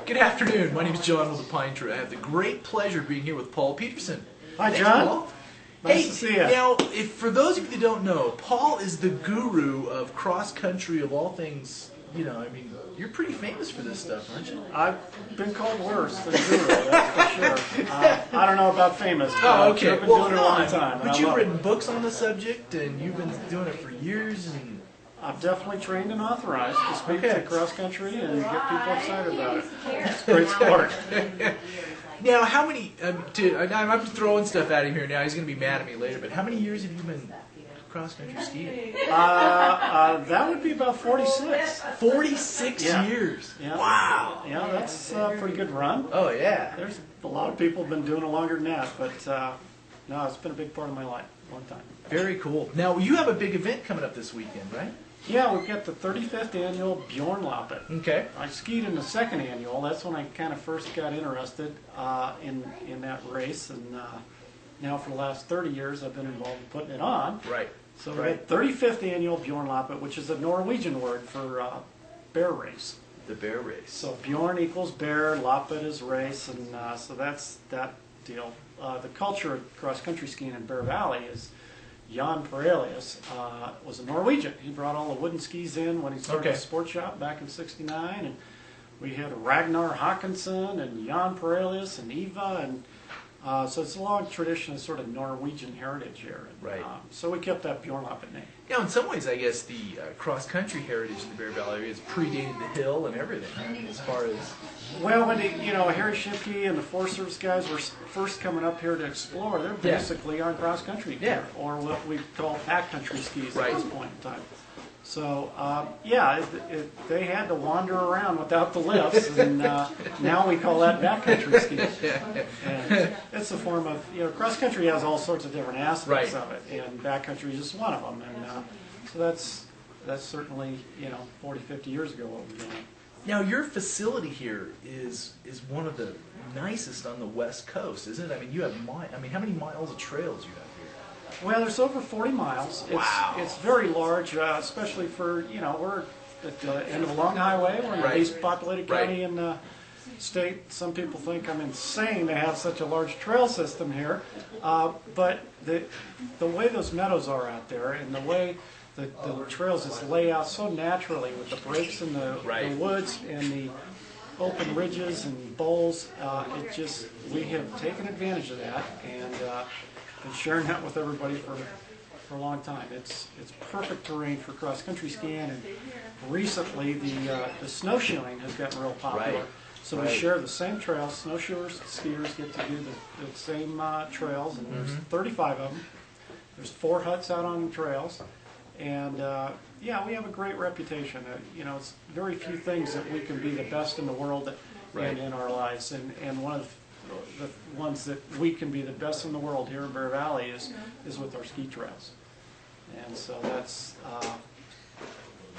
Good afternoon. My name is John with the Pine Tree. I have the great pleasure of being here with Paul Peterson. Hi, Thanks, John. Paul. Nice to see you. Now, for those of you that don't know, Paul is the guru of cross country of all things. You know, I mean, you're pretty famous for this stuff, aren't you? I've been called worse than guru, that's for sure. I don't know about famous, but okay. I've been doing it a long time. But you've written books on the subject, and you've been doing it for years. And I've definitely trained and authorized to speak to cross country and get people excited about it. It's a great sport. Now, how many? I'm throwing stuff at him here now. He's going to be mad at me later. But how many years have you been cross country skiing? That would be about 46. 46 years. Yeah. Wow. Yeah, that's a pretty good run. Oh yeah. There's a lot of people have been doing it longer than that, but no, it's been a big part of my life, a long time. Very cool. Now, you have a big event coming up this weekend, right? Yeah, we've got the 35th annual Bjornm. Okay. I skied in the second annual. That's when I kind of first got interested in that race, and now for the last 30 years I've been involved in putting it on. Right. So we got 35th annual Bjornm, which is a Norwegian word for bear race. The bear race. So Bjorn equals bear, Loppet is race, and so that's that deal. The culture of cross-country skiing in Bear Valley is Jan Perelius was a Norwegian. He brought all the wooden skis in when he started the sports shop back in '69, and we had Ragnar Håkansson and Jan Perelius and Eva, and so it's a long tradition of sort of Norwegian heritage here. And, right. So we kept that Bjornloppet name. Now, in some ways, I guess the cross-country heritage in the Bear Valley area has predated the hill and everything, right? As far as... Well, when Harry Shipke and the Forest Service guys were first coming up here to explore, they're basically on cross-country gear, or what we call backcountry skis at this point in time. So, they had to wander around without the lifts, and now we call that backcountry skiing. And it's a form of, cross-country has all sorts of different aspects of it, and backcountry is just one of them. And so that's certainly, 40, 50 years ago what we're doing. Now, your facility here is one of the nicest on the West Coast, isn't it? I mean, you have how many miles of trails you have here? Well, there's over 40 miles. It's very large, especially for, we're at the end of a long highway. We're in the least populated county in the state. Some people think I'm insane to have such a large trail system here. But the way those meadows are out there and the way the trails just lay out so naturally with the breaks in the woods and the open ridges and bowls, we have taken advantage of that and been sharing that with everybody for a long time. It's perfect terrain for cross-country skiing, and recently the snowshoeing has gotten real popular. So we share the same trails. Snowshoers, skiers get to do the same trails, and there's 35 of them. There's 4 huts out on the trails. And we have a great reputation. It's very few things that we can be the best in the world in our lives. And one of the ones that we can be the best in the world here in Bear Valley is with our ski trails. And so that's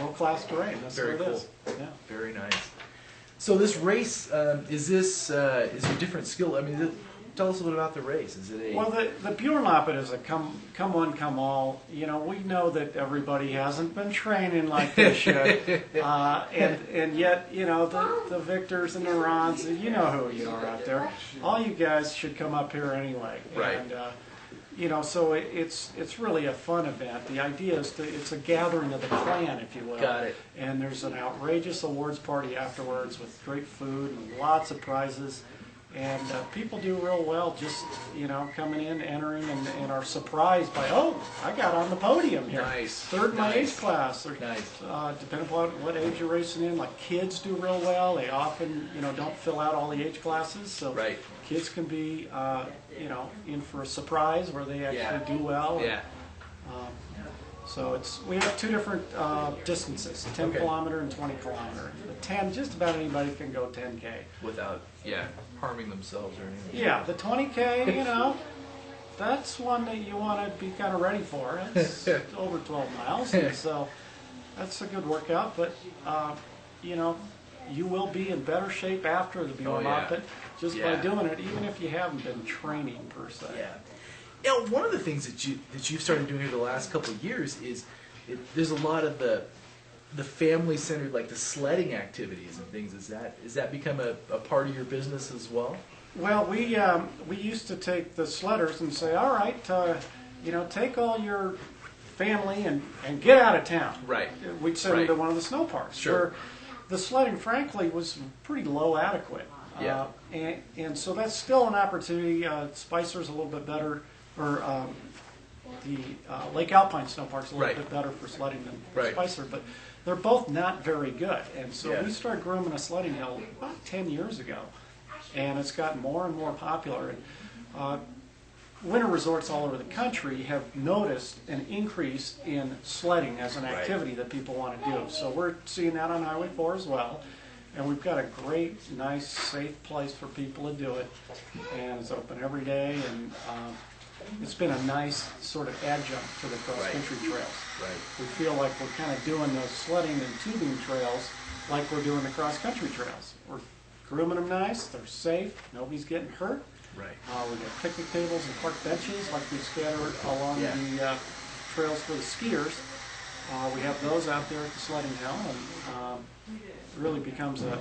world-class terrain. That's very what it cool. is. Yeah. Very nice. So this race, is your different skill? I mean, tell us a little bit about the race. Is it Well, the Bjornloppet is a come one, come all. We know that everybody hasn't been training like they should, and yet the Victors and the Rons, you know who you are out there. All you guys should come up here anyway. Right. And so it's really a fun event. The idea is it's a gathering of the clan, if you will. Got it. And there's an outrageous awards party afterwards with great food and lots of prizes. And people do real well just, coming in, entering, and are surprised by, I got on the podium here. Nice. Third in my age class. Or, nice. Depending upon what age you're racing in, like kids do real well. They often, don't fill out all the age classes. So kids can be, in for a surprise where they actually do well. Yeah. So we have 2 different distances, 10 kilometer and 20 kilometer. The 10, just about anybody can go 10K. Without, harming themselves or anything. Yeah, the 20K, that's one that you want to be kind of ready for. It's over 12 miles, and so that's a good workout. But, you will be in better shape after the Bjornloppet just by doing it, even if you haven't been training per se. Yeah. Now, one of the things that you've started doing here the last couple of years is there's a lot of the the family-centered, like the sledding activities and things, is that become a part of your business as well? Well, we used to take the sledders and say, all right, take all your family and get out of town. Right. We'd send them to one of the snow parks. Sure. Where the sledding, frankly, was pretty low adequate. Yeah. And so that's still an opportunity. Spicer's a little bit better, or the Lake Alpine Snow Park's a little bit better for sledding than Spicer, but they're both not very good. And so we started grooming a sledding hill about 10 years ago, and it's gotten more and more popular. And, winter resorts all over the country have noticed an increase in sledding as an activity that people want to do. So we're seeing that on Highway 4 as well. And we've got a great, nice, safe place for people to do it. And it's open every day. And it's been a nice sort of adjunct to the cross-country trails. Right. We feel like we're kind of doing those sledding and tubing trails like we're doing the cross-country trails. We're grooming them nice. They're safe. Nobody's getting hurt. Right. We got picnic tables and park benches like we scatter along the trails for the skiers. We have those out there at the sledding hill, and it really becomes a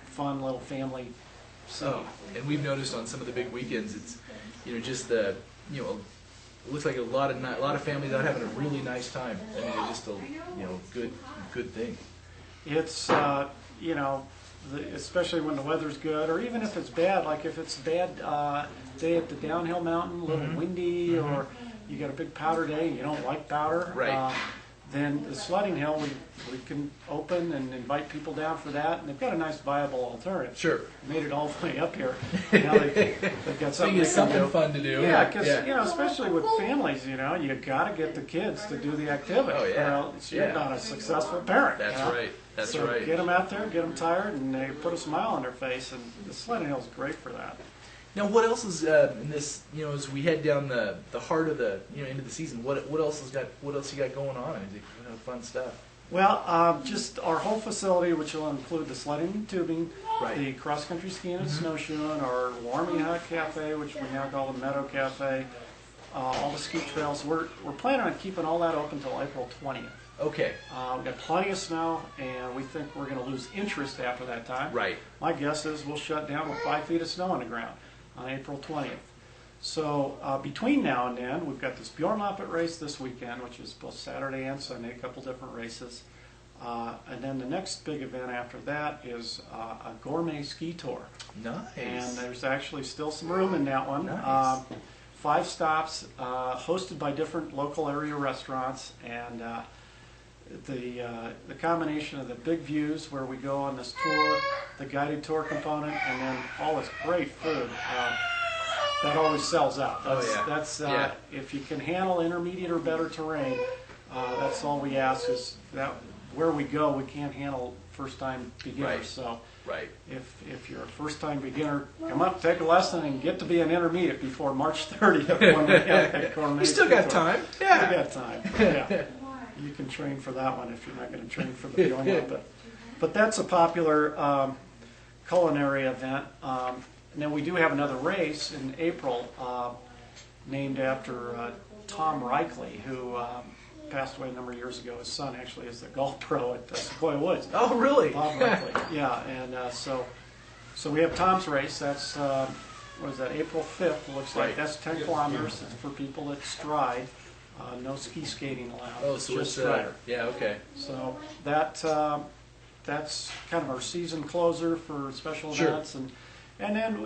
fun little family scene. Oh, and we've noticed on some of the big weekends, it's just the it looks like a lot of families out having a really nice time. I mean, it's just a good thing. It's especially when the weather's good, or even if it's bad, like if it's a bad day at the downhill mountain, a little windy, or you got a big powder day and you don't like powder, then the sledding hill, we can open and invite people down for that, and they've got a nice viable alternative. Sure. Made it all the way up here. Now they've got something fun to do. Yeah, because especially with families, you got to get the kids to do the activity. Oh yeah. You're not a successful parent. That's right. That's so right. Get them out there, get them tired, and they put a smile on their face, and the sledding hill is great for that. Now, what else is in this? As we head down the heart of the into the season, what else you got going on? Is it fun stuff? Well, just our whole facility, which will include the sledding and tubing, the cross-country skiing and snowshoeing, our warming hut cafe, which we now call the Meadow Cafe, all the ski trails. We're planning on keeping all that open until April 20th. Okay. We've got plenty of snow, and we think we're going to lose interest after that time. Right. My guess is we'll shut down with 5 feet of snow on the ground on April 20th. So between now and then, we've got this Bjornm race this weekend, which is both Saturday and Sunday, a couple different races. And then the next big event after that is a gourmet ski tour. Nice. And there's actually still some room in that one. Nice. 5 stops, hosted by different local area restaurants, and the combination of the big views where we go on this tour, the guided tour component, and then all this great food. That always sells out. That's if you can handle intermediate or better terrain, that's all we ask is that where we go, we can't handle first-time beginners. So if you're a first-time beginner, come up, take a lesson, and get to be an intermediate before March 30th. When we have that gourmet you still got time. Yeah. You got time. Yeah. You can train for that one if you're not going to train for the Bjornm. But that's a popular culinary event. And then we do have another race in April named after Tom Reichley, who passed away a number of years ago. His son actually is the golf pro at Sequoia Woods. Oh, really? Bob Reichley. Yeah, and so we have Tom's race. That's what is that? April 5th. Looks like that's 10 kilometers. It's for people that stride. No ski skating allowed. Oh, so just it's strider. Yeah, okay. So that's kind of our season closer for special events, and then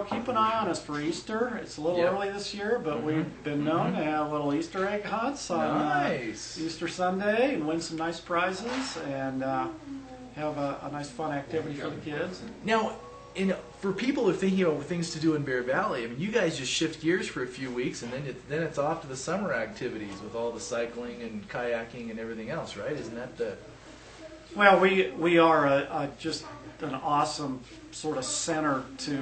keep an eye on us for Easter. It's a little early this year, but we've been known to have little Easter egg hunts on Easter Sunday and win some nice prizes and have a nice fun activity for the kids. Now, for people who are thinking about things to do in Bear Valley, I mean, you guys just shift gears for a few weeks, and then it's off to the summer activities with all the cycling and kayaking and everything else, right? Isn't that the... Well, we are just an awesome sort of center to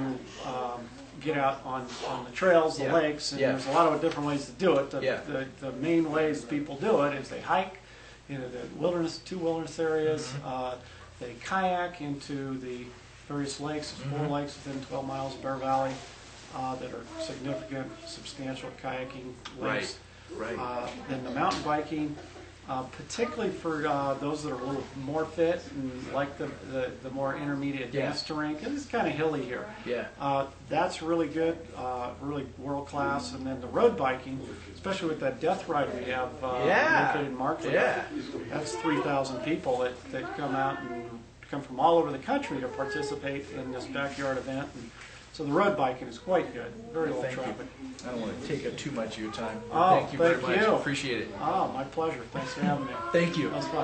get out on the trails, the lakes, and there's a lot of different ways to do it. The main ways people do it is they hike into the two wilderness areas, they kayak into the various lakes. There's 4 lakes within 12 miles of Bear Valley that are significant, substantial kayaking lakes. Right. Then the mountain biking, particularly for those that are a little more fit and like the more intermediate advanced terrain, because it's kind of hilly here. Yeah. That's really good, really world class. And then the road biking, especially with that death ride we have located in Markland, that's 3,000 people that come out and come from all over the country to participate in this backyard event. And so the road biking is quite good, very little traffic. I don't want to take up too much of your time. Oh, Thank you very much. Appreciate it. Oh, my pleasure. Thanks for having me. Thank you. That was fun.